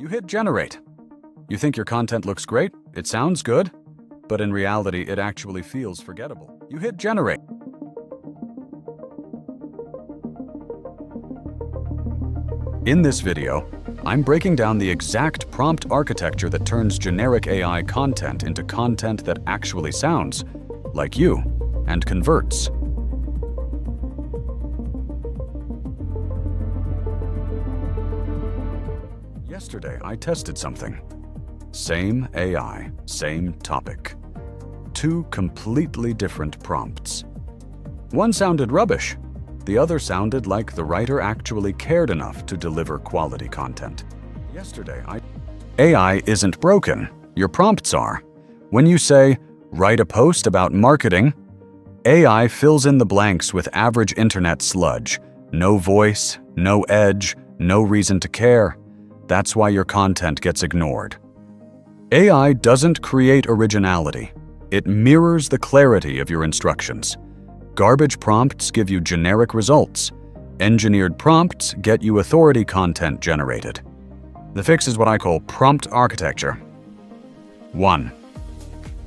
You hit generate. You think your content looks great, it sounds good, but in reality, it actually feels forgettable. You hit generate. In this video, I'm breaking down the exact prompt architecture that turns generic AI content into content that actually sounds like you and converts. Yesterday, I tested something. Same AI, same topic. Two completely different prompts. One sounded rubbish. The other sounded like the writer actually cared enough to deliver quality content. Yesterday, AI isn't broken. Your prompts are. When you say, write a post about marketing, AI fills in the blanks with average internet sludge. No voice, no edge, no reason to care. That's why your content gets ignored. AI doesn't create originality. It mirrors the clarity of your instructions. Garbage prompts give you generic results. Engineered prompts get you authority content generated. The fix is what I call prompt architecture. 1.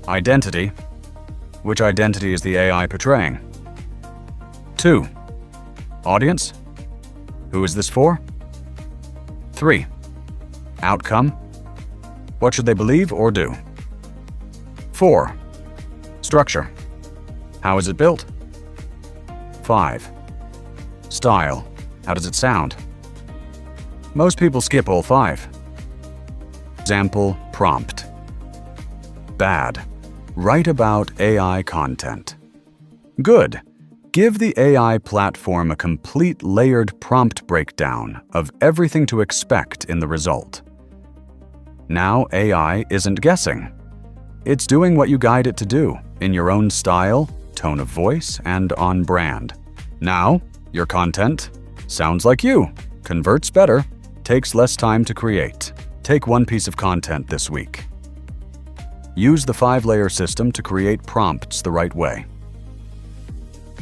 Identity. Which identity is the AI portraying? 2. Audience. Who is this for? 3. Outcome. What should they believe or do? 4. Structure. How is it built? 5. Style. How does it sound? Most people skip all 5. Example prompt. Bad. Write about AI content. Good. Give the AI platform a complete layered prompt breakdown of everything to expect in the result. Now AI isn't guessing. It's doing what you guide it to do, in your own style, tone of voice, and on brand. Now, your content sounds like you, converts better, takes less time to create. Take one piece of content this week. Use the 5-layer system to create prompts the right way.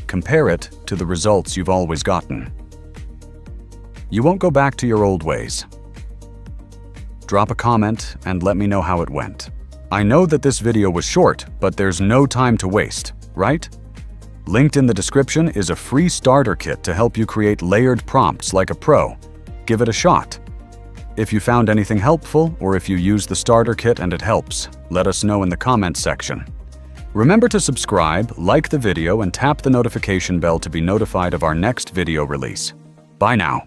Compare it to the results you've always gotten. You won't go back to your old ways. Drop a comment and let me know how it went. I know that this video was short, but there's no time to waste, right? Linked in the description is a free starter kit to help you create layered prompts like a pro. Give it a shot. If you found anything helpful, or if you use the starter kit and it helps, let us know in the comments section. Remember to subscribe, like the video, and tap the notification bell to be notified of our next video release. Bye now.